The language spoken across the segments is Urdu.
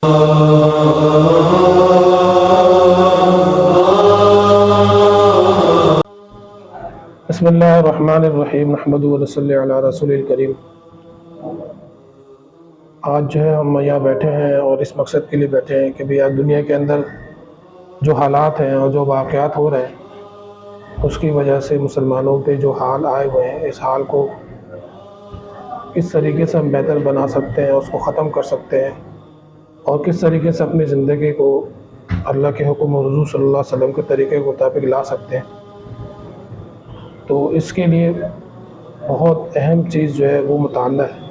بسم اللہ الرحمن الرحیم نحمدہ و نصلی علی رسول الکریم۔ آج جو ہے ہم یہاں بیٹھے ہیں اور اس مقصد کے لیے بیٹھے ہیں کہ بھی آج دنیا کے اندر جو حالات ہیں اور جو واقعات ہو رہے ہیں اس کی وجہ سے مسلمانوں پہ جو حال آئے ہوئے ہیں، اس حال کو کس طریقے سے ہم بہتر بنا سکتے ہیں، اس کو ختم کر سکتے ہیں، اور کس طریقے سے اپنی زندگی کو اللہ کے حکم اور حضور صلی اللہ علیہ وسلم کے طریقے کے مطابق لا سکتے ہیں۔ تو اس کے لیے بہت اہم چیز جو ہے وہ مطالعہ ہے،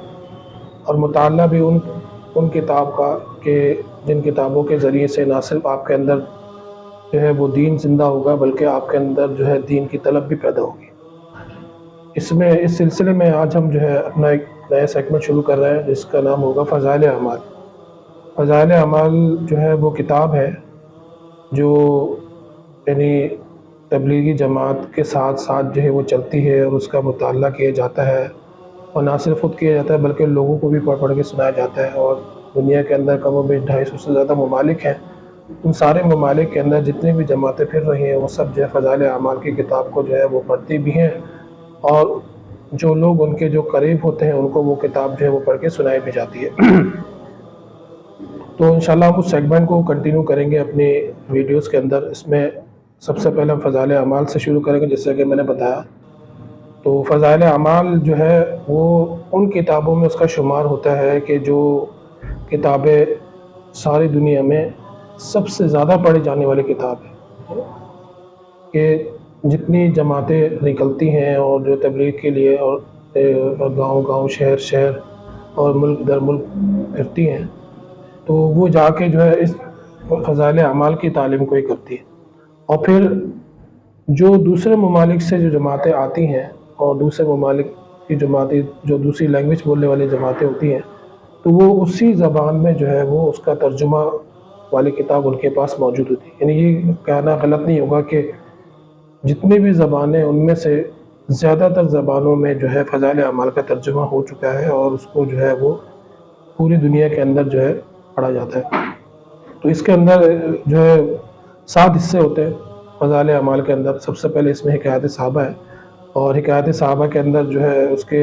اور مطالعہ بھی ان کتاب کا کہ جن کتابوں کے ذریعے سے نہ صرف آپ کے اندر جو ہے وہ دین زندہ ہوگا بلکہ آپ کے اندر جو ہے دین کی طلب بھی پیدا ہوگی۔ اس سلسلے میں آج ہم جو ہے اپنا ایک نیا سیگمنٹ شروع کر رہے ہیں جس کا نام ہوگا فضائل اعمال۔ فضائل اعمال جو ہے وہ کتاب ہے جو یعنی تبلیغی جماعت کے ساتھ ساتھ جو ہے وہ چلتی ہے، اور اس کا مطالعہ کیا جاتا ہے، اور نہ صرف خود کیا جاتا ہے بلکہ لوگوں کو بھی پڑھ کے سنایا جاتا ہے۔ اور دنیا کے اندر کم و بیش 250 سے زیادہ ممالک ہیں، ان سارے ممالک کے اندر جتنی بھی جماعتیں پھر رہی ہیں وہ سب جو ہے فضائل اعمال کی کتاب کو جو ہے وہ پڑھتی بھی ہیں، اور جو لوگ ان کے جو قریب ہوتے ہیں ان کو وہ کتاب جو ہے وہ پڑھ کے سنائی بھی جاتی ہے۔ تو انشاءاللہ ہم اس سیگمنٹ کو کنٹینیو کریں گے اپنی ویڈیوز کے اندر۔ اس میں سب سے پہلے ہم فضائل اعمال سے شروع کریں گے، جیسے کہ میں نے بتایا۔ تو فضائل اعمال جو ہے وہ ان کتابوں میں اس کا شمار ہوتا ہے کہ جو کتابیں ساری دنیا میں سب سے زیادہ پڑھی جانے والی کتاب ہے، کہ جتنی جماعتیں نکلتی ہیں اور جو تبلیغ کے لیے اور گاؤں گاؤں شہر شہر اور ملک در ملک پھرتی ہیں، تو وہ جا کے جو ہے اس فضائل اعمال کی تعلیم کو ہی کرتی ہے۔ اور پھر جو دوسرے ممالک سے جو جماعتیں آتی ہیں اور دوسرے ممالک کی جماعتیں جو دوسری لینگویج بولنے والی جماعتیں ہوتی ہیں، تو وہ اسی زبان میں جو ہے وہ اس کا ترجمہ والی کتاب ان کے پاس موجود ہوتی ہے۔ یعنی یہ کہنا غلط نہیں ہوگا کہ جتنی بھی زبانیں ان میں سے زیادہ تر زبانوں میں جو ہے فضائل اعمال کا ترجمہ ہو چکا ہے، اور اس کو جو ہے وہ پوری دنیا کے اندر جو ہے پڑھا جاتا ہے۔ تو اس کے اندر جو ہے 7 حصے ہوتے ہیں فضائل اعمال کے اندر۔ سب سے پہلے اس میں حکایت صحابہ ہے، اور حکایت صحابہ کے اندر جو ہے اس کے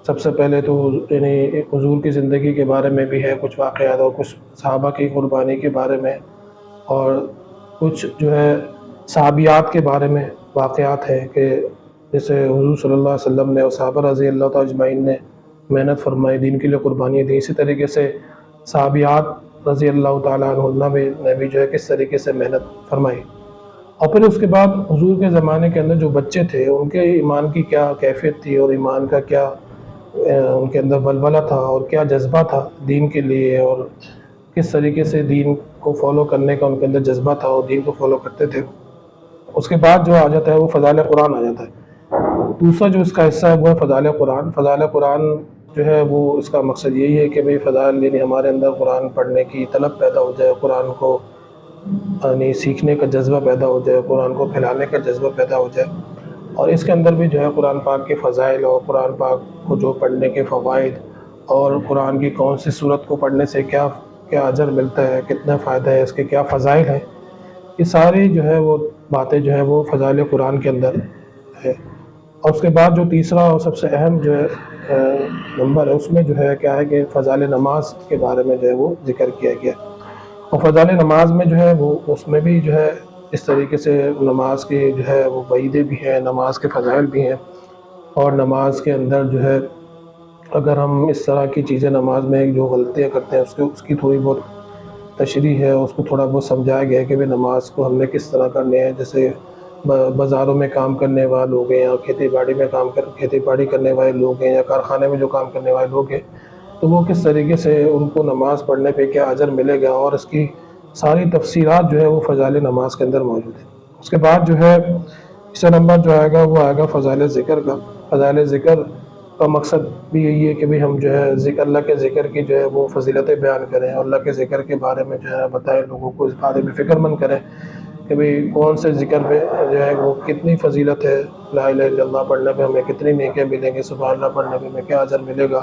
سب سے پہلے تو یعنی حضور کی زندگی کے بارے میں بھی ہے کچھ واقعات، اور کچھ صحابہ کی قربانی کے بارے میں، اور کچھ جو ہے صحابیات کے بارے میں واقعات ہیں کہ جیسے حضور صلی اللہ علیہ وسلم نے اور صحابہ رضی اللہ تعالیٰ اجمعین نے محنت فرمائی، دین کے لیے قربانیاں دی، اسی طریقے سے صحابیات رضی اللہ تعالیٰ عنہ نے بھی جو ہے کس طریقے سے محنت فرمائی۔ اور پھر اس کے بعد حضور کے زمانے کے اندر جو بچے تھے ان کے ایمان کی کیا کیفیت تھی، اور ایمان کا کیا ان کے اندر ولولہ تھا اور کیا جذبہ تھا دین کے لیے، اور کس طریقے سے دین کو فالو کرنے کا ان کے اندر جذبہ تھا اور دین کو فالو کرتے تھے۔ اس کے بعد جو آ جاتا ہے وہ فضائل قرآن آ جاتا ہے۔ دوسرا جو اس کا حصہ ہے وہ ہے فضائل قرآن۔ فضائل قرآن جو ہے وہ اس کا مقصد یہی ہے کہ بھئی فضائل یعنی ہمارے اندر قرآن پڑھنے کی طلب پیدا ہو جائے، قرآن کو یعنی سیکھنے کا جذبہ پیدا ہو جائے، قرآن کو پھیلانے کا جذبہ پیدا ہو جائے، اور اس کے اندر بھی جو ہے قرآن پاک کے فضائل اور قرآن پاک کو جو پڑھنے کے فوائد، اور قرآن کی کون سی صورت کو پڑھنے سے کیا اجر ملتا ہے، کتنا فائدہ ہے، اس کے کیا فضائل ہیں، یہ ساری جو ہے وہ باتیں جو ہے وہ فضائل قرآن کے اندر ہے۔ اور اس کے بعد جو تیسرا اور سب سے اہم جو ہے نمبر ہے، اس میں جو ہے کیا ہے کہ فضائل نماز کے بارے میں جو ہے وہ ذکر کیا گیا۔ اور فضائل نماز میں جو ہے وہ اس میں بھی جو ہے اس طریقے سے نماز کے جو ہے وہ وعیدیں بھی ہیں، نماز کے فضائل بھی ہیں، اور نماز کے اندر جو ہے اگر ہم اس طرح کی چیزیں نماز میں جو غلطیاں کرتے ہیں اس کی تھوڑی بہت تشریح ہے، اس کو تھوڑا بہت سمجھایا گیا ہے کہ نماز کو ہم نے کس طرح کرنے ہیں۔ جیسے بازاروں میں کام کرنے والے لوگ ہیں، یا کھیتی باڑی کرنے والے لوگ ہیں، یا کارخانے میں جو کام کرنے والے لوگ ہیں، تو وہ کس طریقے سے ان کو نماز پڑھنے پہ کیا اجر ملے گا، اور اس کی ساری تفصیلات جو ہے وہ فضائل نماز کے اندر موجود ہے۔ اس کے بعد جو ہے تیسرا نمبر جو آئے گا وہ آئے گا فضائل ذکر کا۔ فضائل ذکر کا مقصد بھی یہی ہے کہ بھی ہم جو ہے اللہ کے ذکر کی جو ہے وہ فضیلتیں بیان کریں، اور اللہ کے ذکر کے بارے میں جو ہے بتائیں، لوگوں کو اس بارے میں فکر مند کریں کہ بھئی کون سے ذکر پہ جو ہے وہ کتنی فضیلت ہے، لا الہ الا اللہ پڑھنے پہ ہمیں کتنی نیکیاں ملیں گی، سبحان اللہ پڑھنے پہ ہمیں کیا اجر ملے گا،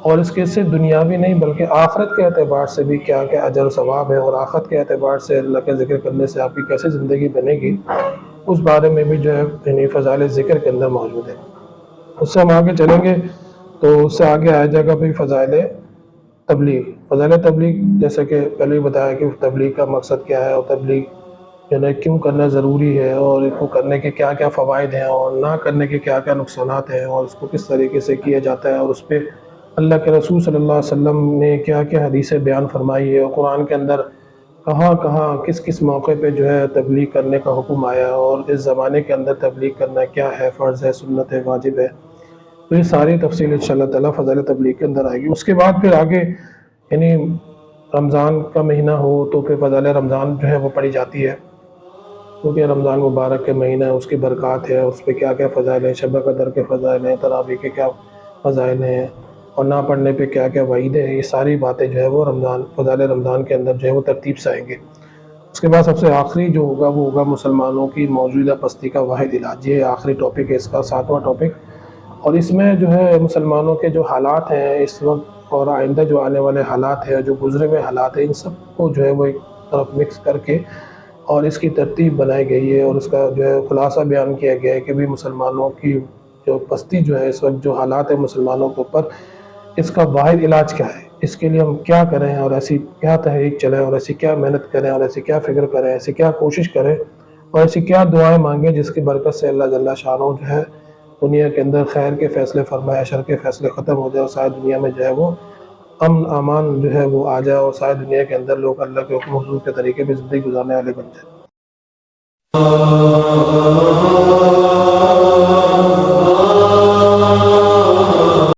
اور اس کے سے دنیاوی نہیں بلکہ آخرت کے اعتبار سے بھی کیا کیا اجر و ثواب ہے، اور آخرت کے اعتبار سے اللہ کا ذکر کرنے سے آپ کی کیسے زندگی بنے گی، اس بارے میں بھی جو ہے یعنی فضائل ذکر کے اندر موجود ہے۔ اس سے ہم آگے چلیں گے تو اس سے آگے آ جائے گا بھی فضائل تبلیغ۔ فضائل تبلیغ جیسے کہ پہلے ہی بتایا کہ تبلیغ کا مقصد کیا ہے، اور تبلیغ جو ہے کیوں کرنا ضروری ہے، اور اس کو کرنے کے کیا کیا فوائد ہیں، اور نہ کرنے کے کیا کیا نقصانات ہیں، اور اس کو کس طریقے سے کیا جاتا ہے، اور اس پہ اللہ کے رسول صلی اللہ علیہ وسلم نے کیا کیا حدیثیں بیان فرمائی ہے، اور قرآن کے اندر کہاں کہاں کس کس موقع پہ جو ہے تبلیغ کرنے کا حکم آیا، اور اس زمانے کے اندر تبلیغ کرنا کیا ہے، فرض ہے، سنت ہے، واجب ہے۔ تو یہ ساری تفصیل انشاءاللہ تعالیٰ فضائل تبلیغ کے اندر آئے گی۔ اس کے بعد پھر آگے یعنی رمضان کا مہینہ ہو تو پھر فضائل رمضان جو ہے وہ پڑھی جاتی ہے، کیونکہ رمضان مبارک کے مہینہ ہے، اس کی برکات ہے، اس پہ کیا کیا فضائل ہیں، شب قدر کے فضائل ہیں، تراویح کے کیا فضائل ہیں، اور نہ پڑھنے پہ کیا کیا وعیدیں ہیں۔ یہ ساری باتیں جو ہے وہ فضائل رمضان کے اندر جو ہے وہ ترتیب سے آئیں گے۔ اس کے بعد سب سے آخری جو ہوگا وہ ہوگا مسلمانوں کی موجودہ پستی کا واحد علاج۔ یہ آخری ٹاپک ہے، اس کا 7واں ٹاپک، اور اس میں جو ہے مسلمانوں کے جو حالات ہیں اس وقت، اور آئندہ جو آنے والے حالات ہیں، جو گزرے ہوئے حالات ہیں، ان سب کو جو ہے وہ ایک طرف مکس کر کے اور اس کی ترتیب بنائی گئی ہے، اور اس کا جو ہے خلاصہ بیان کیا گیا ہے کہ بھی مسلمانوں کی جو پستی جو ہے اس وقت جو حالات ہیں مسلمانوں کے اوپر، اس کا واحد علاج کیا ہے، اس کے لیے ہم کیا کریں، اور ایسی کیا تحریک چلیں، اور ایسی کیا محنت کریں، اور ایسی کیا فکر کریں، ایسی کیا کوشش کریں، اور ایسی کیا دعائیں مانگیں جس کی برکت سے اللہ جل شانہ جو ہے دنیا کے اندر خیر کے فیصلے فرمائے، شر کے فیصلے ختم ہو جائے، اور ساری دنیا میں جو ہے وہ امن امان جو ہے وہ آ جائے، اور ساری دنیا کے اندر لوگ اللہ کے حکم حضور کے طریقے پہ زندگی گزارنے والے بن جائیں۔